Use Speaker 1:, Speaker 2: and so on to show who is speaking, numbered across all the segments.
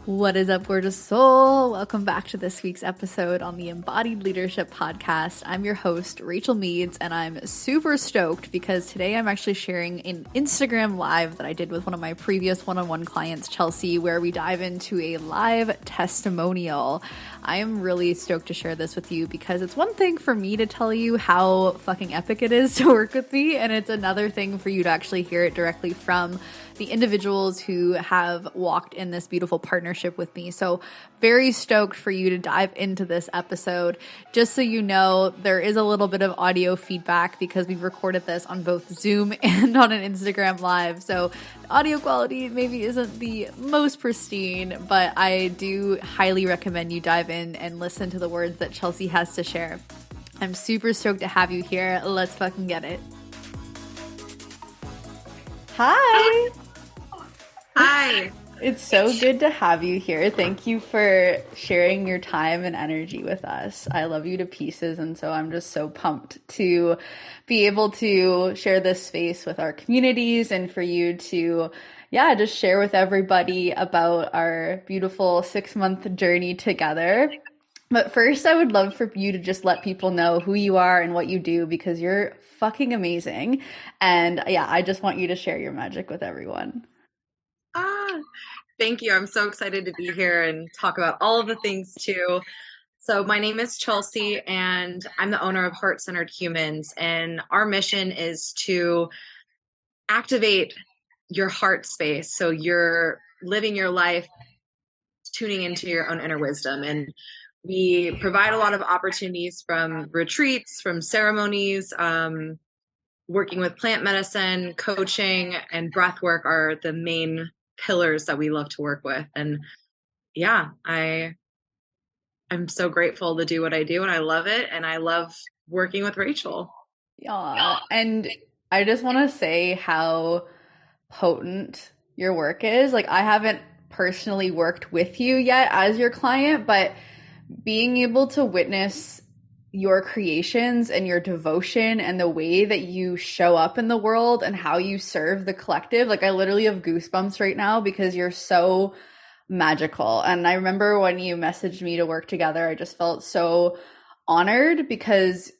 Speaker 1: What is up, gorgeous soul? Welcome back to this week's episode on the Embodied Leadership Podcast. I'm your host, Rachael Meads, and I'm super stoked because today I'm actually sharing an Instagram live that I did with one of my previous one-on-one clients, Chelsea, where we dive into a live testimonial. I am really stoked to share this with you because it's one thing for me to tell you how fucking epic it is to work with me, and it's another thing for you to actually hear it directly from the individuals who have walked in this beautiful partnership with me. So very stoked for you to dive into this episode. Just so you know, there is a little bit of audio feedback because we've recorded this on both Zoom and on an Instagram live. So the audio quality maybe isn't the most pristine, but I do highly recommend you dive in and listen to the words that Chelsea has to share. I'm super stoked to have you here. Let's fucking get it. Hi.
Speaker 2: Hi.
Speaker 1: It's so good to have you here. Thank you for sharing your time and energy with us. I love you to pieces, and so I'm just so pumped to be able to share this space with our communities and for you to, just share with everybody about our beautiful 6-month journey together. But first, I would love for you to just let people know who you are and what you do because you're fucking amazing. And I just want you to share your magic with everyone.
Speaker 2: Thank you. I'm so excited to be here and talk about all of the things too. So my name is Chelsea and I'm the owner of Heart-Centered Humans. And our mission is to activate your heart space. So you're living your life, tuning into your own inner wisdom. And we provide a lot of opportunities from retreats, from ceremonies, working with plant medicine, coaching, and breath work are the main pillars that we love to work with. And I'm so grateful to do what I do and I love it. And I love working with Rachael.
Speaker 1: Yeah. And I just want to say how potent your work is. Like, I haven't personally worked with you yet as your client, but being able to witness your creations and your devotion and the way that you show up in the world and how you serve the collective. Like, I literally have goosebumps right now because you're so magical. And I remember when you messaged me to work together, I just felt so honored because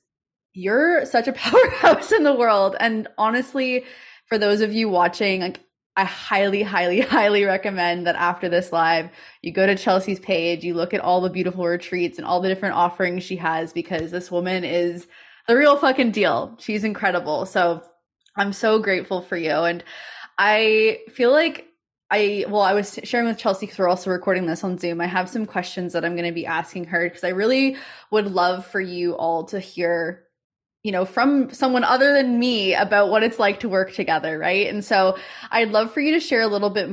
Speaker 1: you're such a powerhouse in the world. And honestly, for those of you watching, like, I highly, highly, highly recommend that after this live, you go to Chelsea's page, you look at all the beautiful retreats and all the different offerings she has because this woman is the real fucking deal. She's incredible. So I'm so grateful for you. And I feel like I was sharing with Chelsea because we're also recording this on Zoom. I have some questions that I'm going to be asking her because I really would love for you all to hear from someone other than me about what it's like to work together, right? And so I'd love for you to share a little bit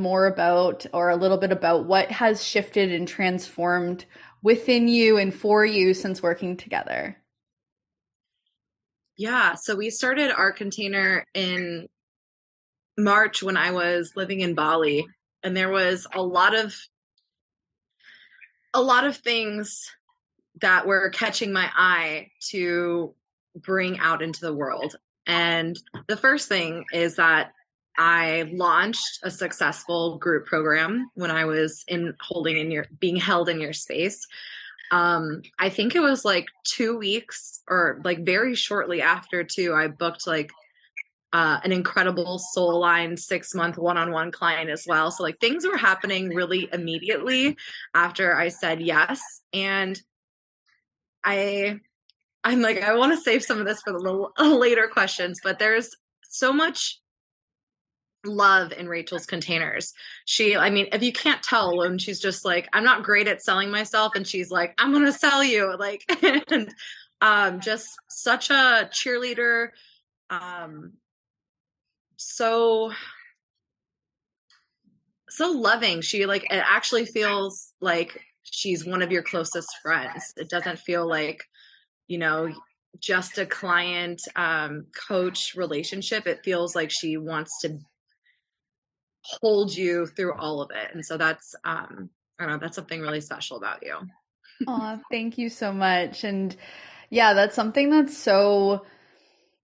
Speaker 1: about what has shifted and transformed within you and for you since working together.
Speaker 2: Yeah, so we started our container in March when I was living in Bali, and there was a lot of things that were catching my eye to bring out into the world. And the first thing is that I launched a successful group program when I was being held in your space. I think it was like 2 weeks or like very shortly after too, I booked an incredible soul aligned 6-month one-on-one client as well. So like things were happening really immediately after I said yes. And I'm like, I want to save some of this for the later questions, but there's so much love in Rachael's containers. If you can't tell when she's just like, I'm not great at selling myself. And she's like, I'm going to sell you. Like, and just such a cheerleader. So loving. It actually feels like she's one of your closest friends. It doesn't feel like, just a client coach relationship. It feels like she wants to hold you through all of it. And so that's, I don't know, that's something really special about you.
Speaker 1: Oh, thank you so much. And that's something that's so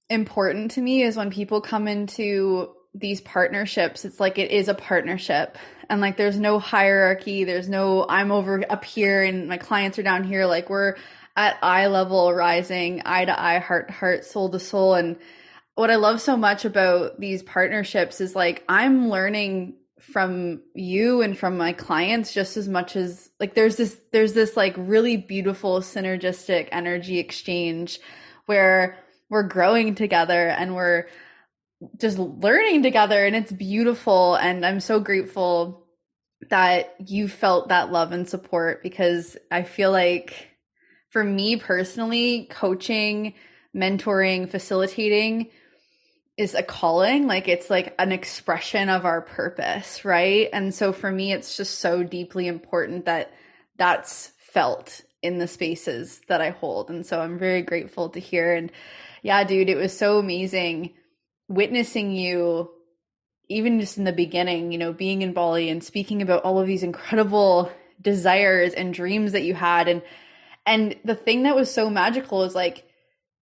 Speaker 1: important to me is when people come into these partnerships, it's like it is a partnership. And like there's no hierarchy, there's no I'm over up here and my clients are down here. Like we're at eye level, rising, eye to eye, heart to heart, soul to soul. And what I love so much about these partnerships is like I'm learning from you and from my clients just as much as like there's this like really beautiful synergistic energy exchange where we're growing together and we're just learning together, and it's beautiful. And I'm so grateful that you felt that love and support, because I feel like for me personally, coaching, mentoring, facilitating is a calling. Like it's like an expression of our purpose, right? And so for me, it's just so deeply important that that's felt in the spaces that I hold. And so I'm very grateful to hear. And yeah, dude, it was so amazing witnessing you, even just in the beginning, you know, being in Bali and speaking about all of these incredible desires and dreams that you had. And the thing that was so magical is like,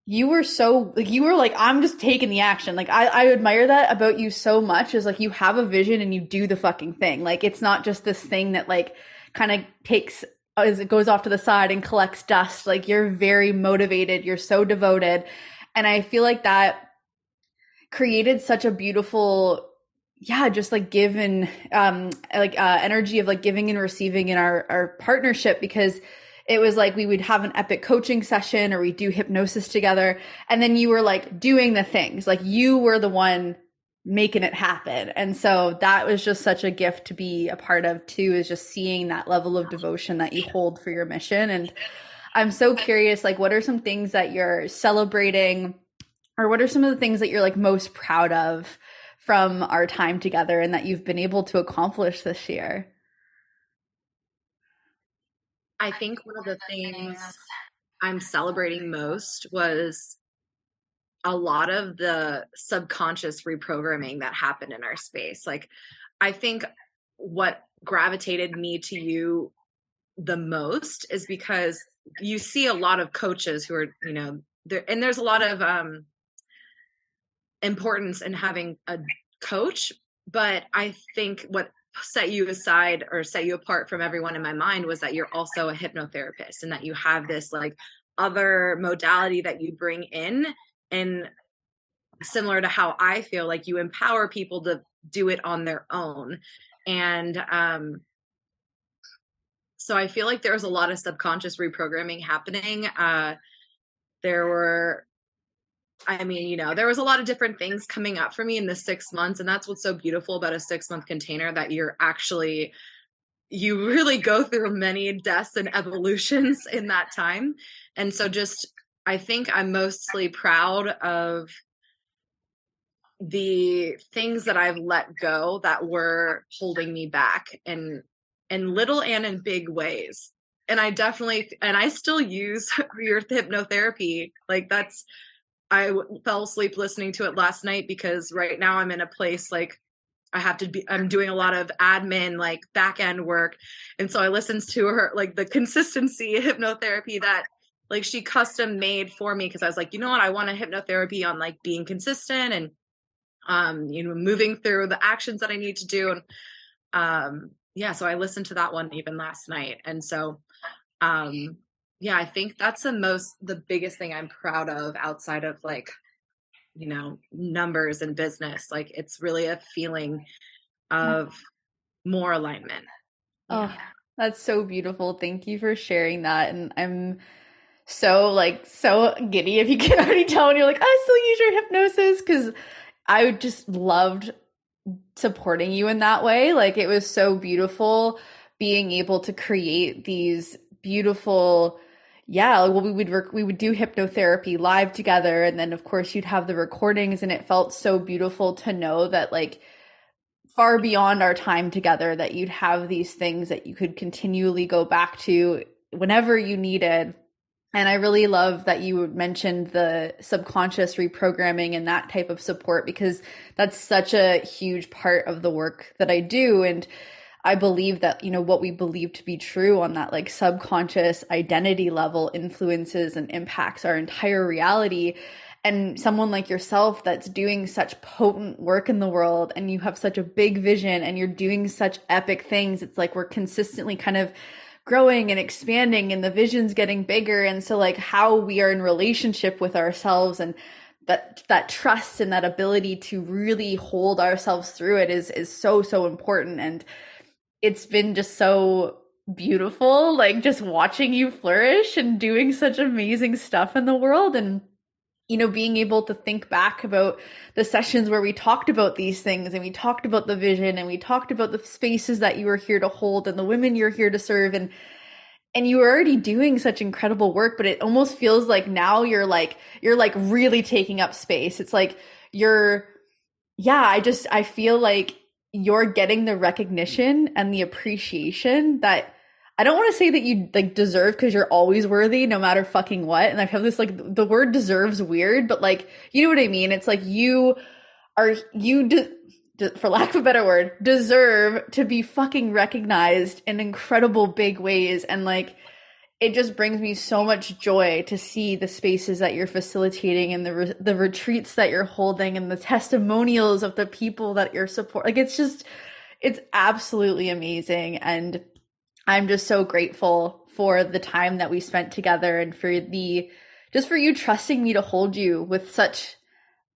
Speaker 1: you were so like, you were like, I'm just taking the action. Like I admire that about you so much, is like you have a vision and you do the fucking thing. Like it's not just this thing that like kind of takes as it goes off to the side and collects dust. Like you're very motivated, you're so devoted. And I feel like that created such a beautiful, yeah, just like give and energy of like giving and receiving in our partnership, because it was like we would have an epic coaching session or we do hypnosis together, and then you were like doing the things, like you were the one making it happen. And so that was just such a gift to be a part of too, is just seeing that level of devotion that you hold for your mission. And I'm so curious, like what are some things that you're celebrating, or what are some of the things that you're like most proud of from our time together and that you've been able to accomplish this year?
Speaker 2: I think one of the things I'm celebrating most was a lot of the subconscious reprogramming that happened in our space. Like, I think what gravitated me to you the most is because you see a lot of coaches who are, you know, there, and there's a lot of importance in having a coach, but I think what set you aside or set you apart from everyone in my mind was that you're also a hypnotherapist, and that you have this like other modality that you bring in, and similar to how I feel like you empower people to do it on their own. And so I feel like there was a lot of subconscious reprogramming happening. There were, I mean, you know, there was a lot of different things coming up for me in the 6 months. And that's what's so beautiful about a 6-month container, that you're actually, you really go through many deaths and evolutions in that time. And so just, I think I'm mostly proud of the things that I've let go that were holding me back, and in little and in big ways. And I definitely, and I still use your hypnotherapy. Like that's, I fell asleep listening to it last night, because right now I'm in a place like I have to be, I'm doing a lot of admin, like back end work. And so I listened to her, like the consistency hypnotherapy that like she custom made for me. Cause I was like, you know what? I want a hypnotherapy on like being consistent and, you know, moving through the actions that I need to do. And, yeah, so I listened to that one even last night. And so, yeah, I think that's the biggest thing I'm proud of outside of like, you know, numbers and business. Like it's really a feeling of more alignment.
Speaker 1: Yeah. Oh, that's so beautiful. Thank you for sharing that. And I'm so giddy, if you can already tell, and you're like, I still use your hypnosis, because I just loved supporting you in that way. Like it was so beautiful being able to create these beautiful, yeah, well, we would do hypnotherapy live together, and then of course you'd have the recordings, and it felt so beautiful to know that like far beyond our time together, that you'd have these things that you could continually go back to whenever you needed. And I really love that you mentioned the subconscious reprogramming and that type of support, because that's such a huge part of the work that I do. And I believe that, you know, what we believe to be true on that like subconscious identity level influences and impacts our entire reality. and someone like yourself that's doing such potent work in the world, and you have such a big vision and you're doing such epic things. It's like we're consistently kind of growing and expanding and the vision's getting bigger. And so like how we are in relationship with ourselves and that trust and that ability to really hold ourselves through it is so important. And it's been just so beautiful, like just watching you flourish and doing such amazing stuff in the world. And being able to think back about the sessions where we talked about these things and we talked about the vision and we talked about the spaces that you were here to hold and the women you're here to serve, and you were already doing such incredible work, but it almost feels like now you're like really taking up space. It's like I feel like you're getting the recognition and the appreciation that I don't want to say that you like deserve, because you're always worthy no matter fucking what. And I have this like the word deserves weird, but like, you know what I mean? It's like for lack of a better word, deserve to be fucking recognized in incredible big ways. And like, it just brings me so much joy to see the spaces that you're facilitating and the retreats that you're holding and the testimonials of the people that you're supporting. Like, it's absolutely amazing. And I'm just so grateful for the time that we spent together and for you trusting me to hold you with such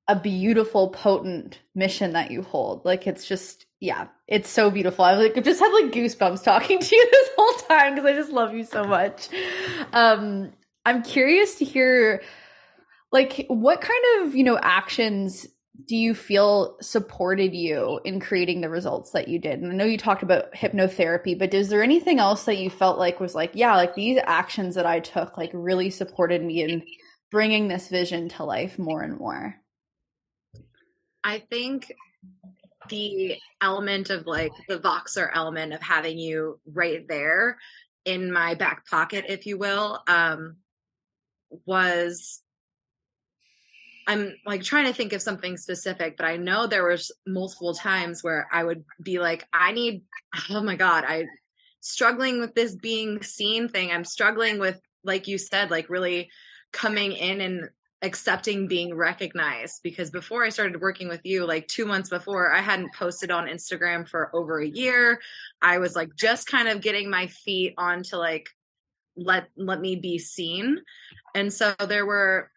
Speaker 1: a beautiful, potent mission that you hold. Like, it's just, yeah, it's so beautiful. I've just had like goosebumps talking to you this whole time because I just love you so much. I'm curious to hear, like, what kind of, actions do you feel supported you in creating the results that you did? And I know you talked about hypnotherapy, but is there anything else that you felt like was like, yeah, like these actions that I took like really supported me in bringing this vision to life more and more?
Speaker 2: I think the element of like the Voxer element of having you right there in my back pocket, if you will, was, I'm like trying to think of something specific, but I know there was multiple times where I would be like, oh my God, I'm struggling with this being seen thing. I'm struggling with, like you said, like really coming in and accepting being recognized. Because before I started working with you, like 2 months before, I hadn't posted on Instagram for over a year. I was like just kind of getting my feet onto like, let me be seen. And so there were,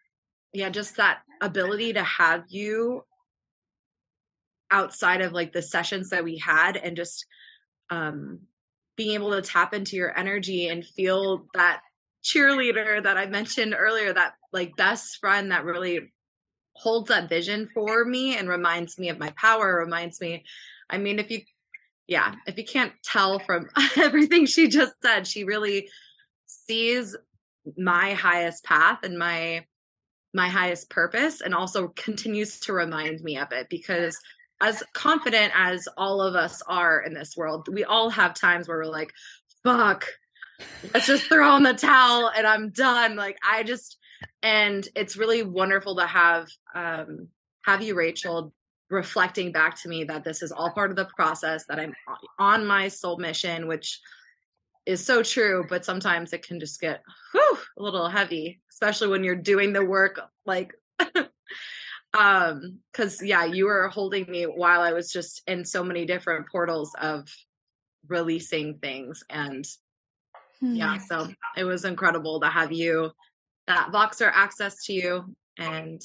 Speaker 2: just that ability to have you outside of like the sessions that we had, and just being able to tap into your energy and feel that cheerleader that I mentioned earlier, that like best friend that really holds that vision for me and reminds me of my power, reminds me, I mean, if you can't tell from everything she just said, she really sees my highest path and my highest purpose, and also continues to remind me of it. Because as confident as all of us are in this world, we all have times where we're like, fuck, let's just throw in the towel and I'm done. Like, and it's really wonderful to have you, Rachel, reflecting back to me that this is all part of the process, that I'm on my soul mission, which is so true, but sometimes it can just get a little heavy, especially when you're doing the work, like, because you were holding me while I was just in so many different portals of releasing things. And so it was incredible to have that Voxer access to you. And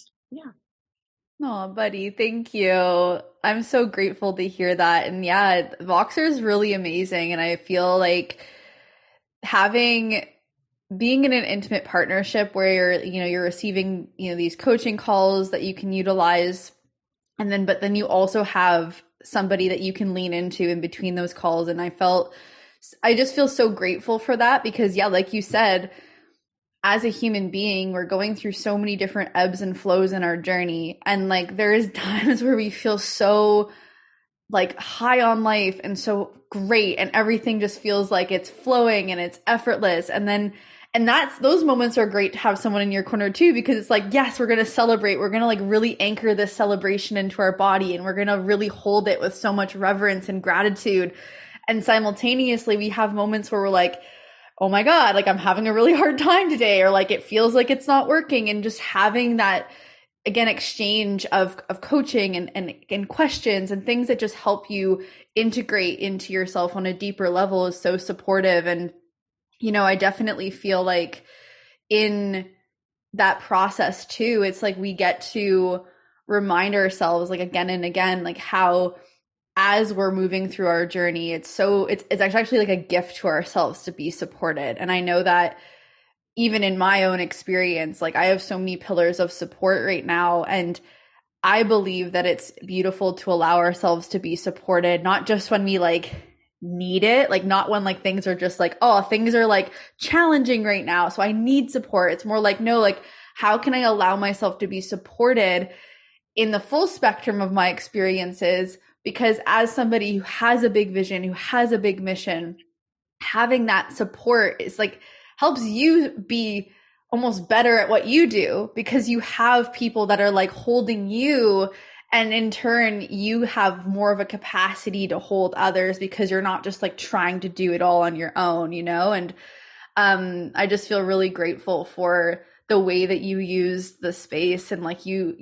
Speaker 1: Oh, buddy, thank you. I'm so grateful to hear that. And Voxer is really amazing. And I feel like being in an intimate partnership where you're receiving, these coaching calls that you can utilize. But then you also have somebody that you can lean into in between those calls. And I just feel so grateful for that, because like you said, as a human being, we're going through so many different ebbs and flows in our journey. And like, there is times where we feel so like high on life and so great, and everything just feels like it's flowing and it's effortless. And those moments are great to have someone in your corner too, because it's like, yes, we're going to celebrate. We're going to like really anchor this celebration into our body, and we're going to really hold it with so much reverence and gratitude. And simultaneously, we have moments where we're like, oh my God, like I'm having a really hard time today, or like it feels like it's not working. And just having that again, exchange of coaching and questions and things that just help you integrate into yourself on a deeper level is so supportive. And, you know, I definitely feel like in that process too, it's like we get to remind ourselves like again and again, like how as we're moving through our journey, it's actually like a gift to ourselves to be supported. And I know that even in my own experience, like I have so many pillars of support right now. And I believe that it's beautiful to allow ourselves to be supported, not just when we like need it, like not when like things are just like, oh, things are like challenging right now, so I need support. It's more like, no, like how can I allow myself to be supported in the full spectrum of my experiences? Because as somebody who has a big vision, who has a big mission, having that support is like helps you be almost better at what you do because you have people that are like holding you, and in turn you have more of a capacity to hold others because you're not just like trying to do it all on your own, you know. And I just feel really grateful for the way that you use the space, and like you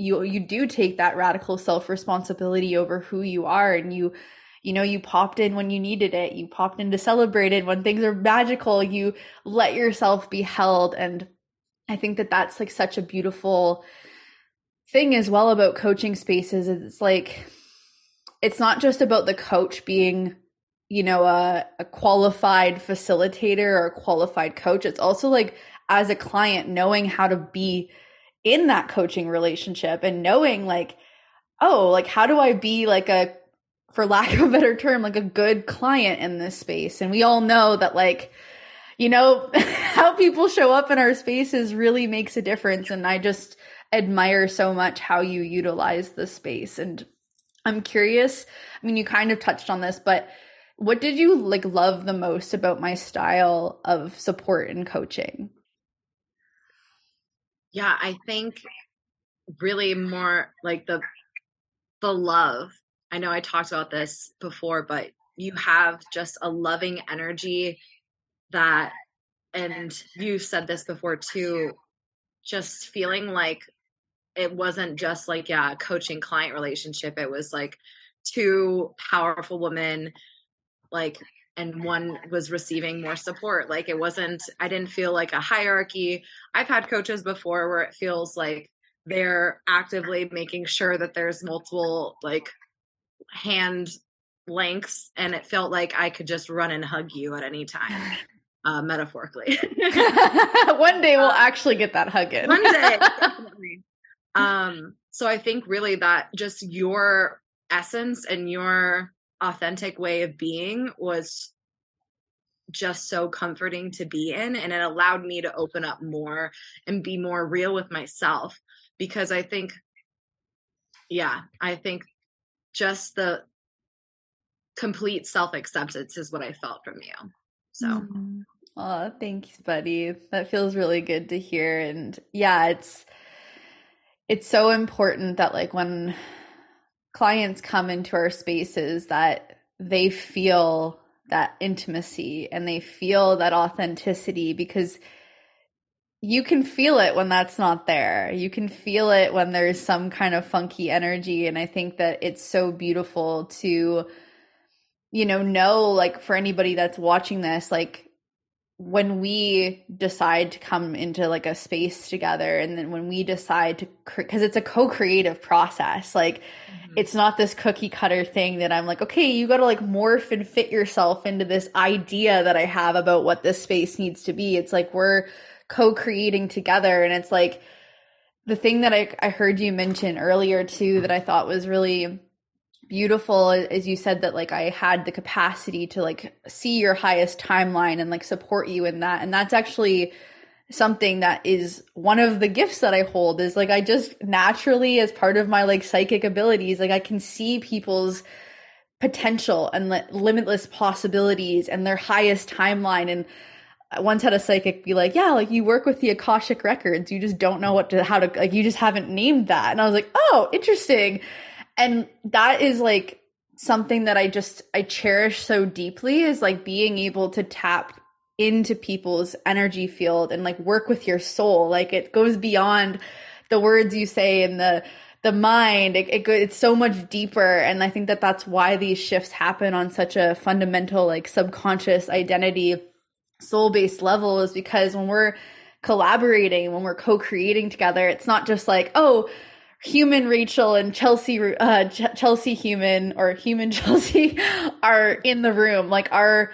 Speaker 1: do take that radical self responsibility over who you are, and you know, you popped in when you needed it. You popped in to celebrate it when things are magical. You let yourself be held. And I think that that's like such a beautiful thing as well about coaching spaces. It's like, it's not just about the coach being, you know, a qualified facilitator or a qualified coach. It's also like as a client, knowing how to be in that coaching relationship and knowing like, oh, like how do I be like a, for lack of a better term, like a good client in this space. And we all know that like, you know, how people show up in our spaces really makes a difference. And I just admire so much how you utilize the space. And I'm curious, I mean, you kind of touched on this, but what did you like love the most about my style of support and coaching?
Speaker 2: Yeah, I think really more like the love. I know I talked about this before, but you have just a loving energy that, and you said this before too, just feeling like it wasn't just like, yeah, a coaching client relationship. It was like two powerful women, like, and one was receiving more support. Like it wasn't, I didn't feel like a hierarchy. I've had coaches before where it feels like they're actively making sure that there's multiple like hand lengths, and it felt like I could just run and hug you at any time, metaphorically.
Speaker 1: One day we'll actually get that hug in.
Speaker 2: One day, definitely. So I think really that just your essence and your authentic way of being was just so comforting to be in, and it allowed me to open up more and be more real with myself, because I think just the complete self-acceptance is what I felt from you. So
Speaker 1: Oh, thanks, buddy. That feels really good to hear. And yeah, it's so important that like when clients come into our spaces that they feel that intimacy and they feel that authenticity, because you can feel it when that's not there. You can feel it when there's some kind of funky energy. And I think that it's so beautiful to, you know, like for anybody that's watching this, like when we decide to come into like a space together, and then when we decide to, because it's a co-creative process, like it's not this cookie cutter thing that I'm like, okay, you got to like morph and fit yourself into this idea that I have about what this space needs to be. It's like we're co-creating together. And it's like the thing that I heard you mention earlier too, that I thought was really beautiful, as you said that like I had the capacity to like see your highest timeline and like support you in that. And that's actually something that is one of the gifts that I hold, is like I just naturally, as part of my like psychic abilities, like I can see people's potential and limitless possibilities and their highest timeline. And I once had a psychic be like, yeah, like you work with the Akashic records, you just don't know how to like, you just haven't named that. And I was like, oh, interesting. And that is like something that I cherish so deeply, is like being able to tap into people's energy field and like work with your soul. Like it goes beyond the words you say and the mind, it's so much deeper. And I think that that's why these shifts happen on such a fundamental, like subconscious identity, soul-based level, is because when we're collaborating, when we're co-creating together, it's not just like, oh, human Rachael and Chelsea human, or human Chelsea are in the room. Like our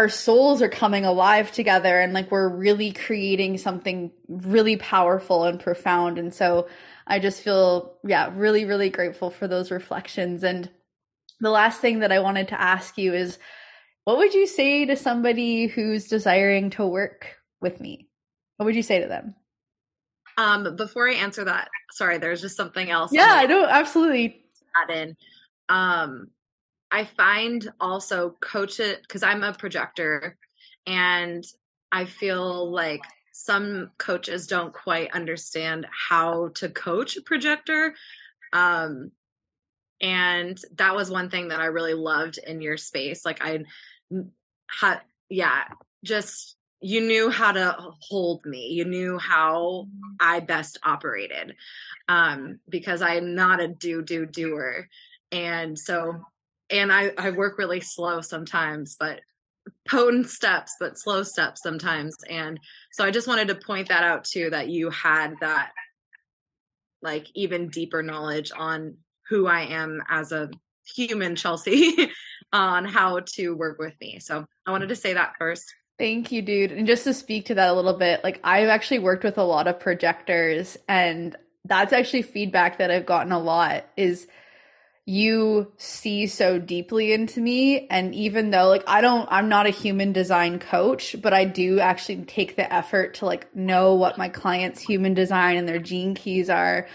Speaker 1: souls are coming alive together, and like we're really creating something really powerful and profound. And so I just feel, yeah, really, really grateful for those reflections. And the last thing that I wanted to ask you is, what would you say to somebody who's desiring to work with me? What would you say to them?
Speaker 2: Before I answer that, sorry, there's just something else.
Speaker 1: Yeah, I know, absolutely.
Speaker 2: Add in. I find also coaches, because I'm a projector, and I feel like some coaches don't quite understand how to coach a projector. And that was one thing that I really loved in your space. Like just you knew how to hold me. You knew how I best operated, because I'm not a doer. And so, and I work really slow sometimes, but potent steps, but slow steps sometimes. And so I just wanted to point that out too, that you had that like even deeper knowledge on who I am as a human, Chelsea, on how to work with me. So I wanted to say that first.
Speaker 1: Thank you, dude. And just to speak to that a little bit, like I've actually worked with a lot of projectors, and that's actually feedback that I've gotten a lot is you see so deeply into me. And even though like I'm not a human design coach, but I do actually take the effort to like know what my clients' human design and their gene keys are,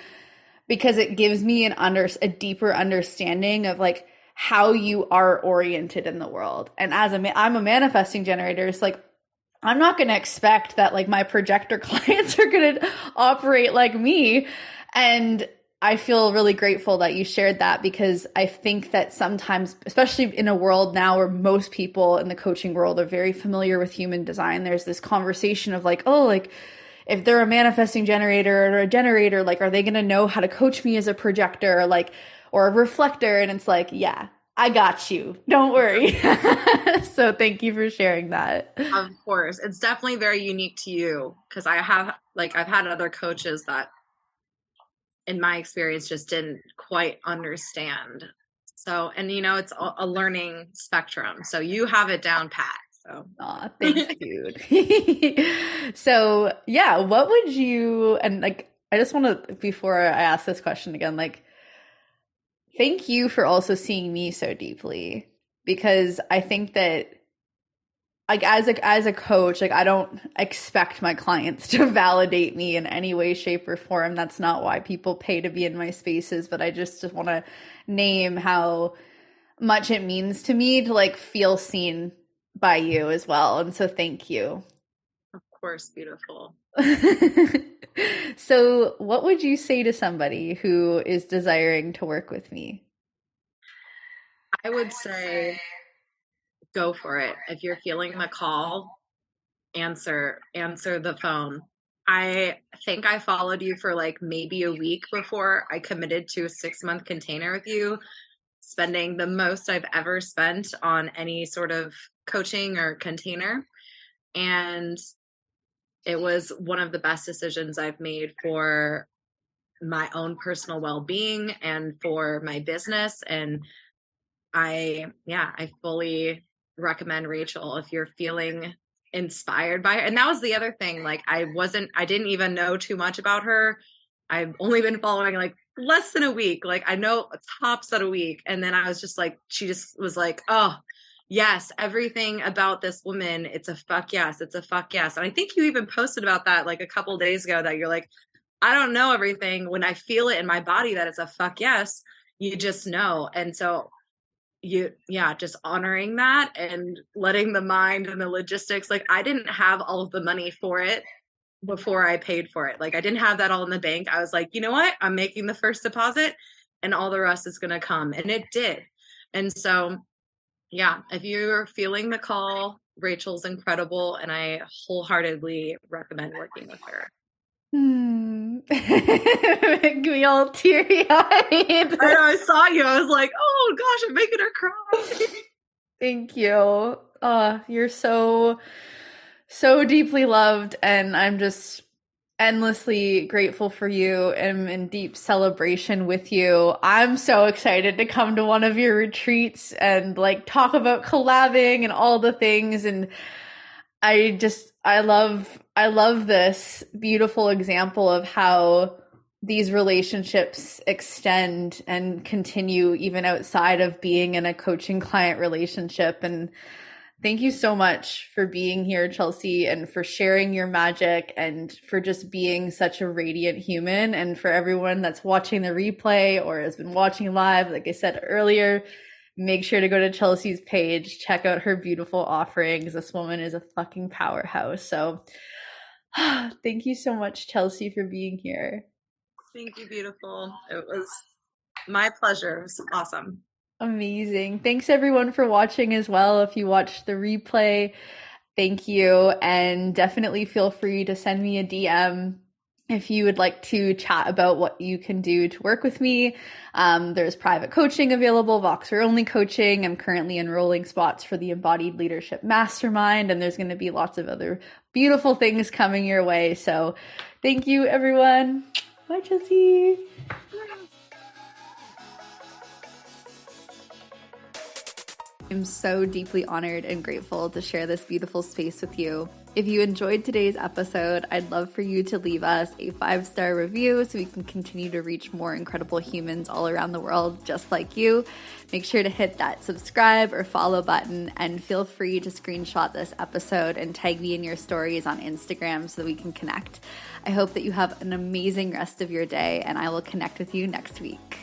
Speaker 1: because it gives me a deeper understanding of like how you are oriented in the world. And I'm a manifesting generator, so like I'm not going to expect that like my projector clients are going to operate like me. And I feel really grateful that you shared that, because I think that sometimes, especially in a world now where most people in the coaching world are very familiar with human design, there's this conversation of like, oh, like if they're a manifesting generator or a generator, like, are they going to know how to coach me as a projector, like, or a reflector? And it's like, yeah, I got you. Don't worry. So thank you for sharing that.
Speaker 2: Of course. It's definitely very unique to you, because I've had other coaches that in my experience just didn't quite understand. So, and it's a learning spectrum. So you have it down pat. So,
Speaker 1: aw, thanks, dude. So yeah, what would you, and like, I just want to, before I ask this question again, like, thank you for also seeing me so deeply, because I think that like as a coach, like I don't expect my clients to validate me in any way, shape, or form. That's not why people pay to be in my spaces. But I just want to name how much it means to me to like feel seen by you as well. And so thank you.
Speaker 2: of course, beautiful.
Speaker 1: So what would you say to somebody who is desiring to work with me?
Speaker 2: I would say go for it. If you're feeling the call, answer the phone. I think I followed you for like maybe a week before I committed to a 6-month container with you, spending the most I've ever spent on any sort of coaching or container. And it was one of the best decisions I've made for my own personal well-being and for my business. And I fully recommend Rachael if you're feeling inspired by her. And that was the other thing. Like I didn't even know too much about her. I've only been following like less than a week. Like I know tops at a week. And then I was just like, she just was like, oh yes, everything about this woman. It's a fuck yes. It's a fuck yes. And I think you even posted about that like a couple of days ago, that you're like, I don't know everything. When I feel it in my body that it's a fuck yes, you just know. And so just honoring that and letting the mind and the logistics, like I didn't have all of the money for it before I paid for it. Like I didn't have that all in the bank. I was like, you know what? I'm making the first deposit and all the rest is going to come. And it did. And so, yeah, if you're feeling the call, Rachael's incredible. And I wholeheartedly recommend working with her.
Speaker 1: Make me all teary-eyed.
Speaker 2: I know, I saw you. I was like, oh gosh, I'm making her cry.
Speaker 1: Thank you. You're so deeply loved, and I'm just endlessly grateful for you and in deep celebration with you. I'm so excited to come to one of your retreats and like talk about collabing and all the things. And I love this beautiful example of how these relationships extend and continue even outside of being in a coaching client relationship. And thank you so much for being here, Chelsea, and for sharing your magic and for just being such a radiant human. And for everyone that's watching the replay or has been watching live, like I said earlier, make sure to go to Chelsea's page, check out her beautiful offerings. This woman is a fucking powerhouse. So thank you so much, Chelsea, for being here.
Speaker 2: Thank you, beautiful. It was my pleasure. It was awesome.
Speaker 1: Amazing. Thanks everyone for watching as well. If you watched the replay, thank you. And definitely feel free to send me a DM if you would like to chat about what you can do to work with me. There's private coaching available, Voxer only coaching. I'm currently enrolling spots for the Embodied Leadership Mastermind, and there's going to be lots of other beautiful things coming your way. So thank you, everyone. Bye, Chelsea. I'm so deeply honored and grateful to share this beautiful space with you. If you enjoyed today's episode, I'd love for you to leave us a 5-star review so we can continue to reach more incredible humans all around the world just like you. Make sure to hit that subscribe or follow button, and feel free to screenshot this episode and tag me in your stories on Instagram so that we can connect. I hope that you have an amazing rest of your day, and I will connect with you next week.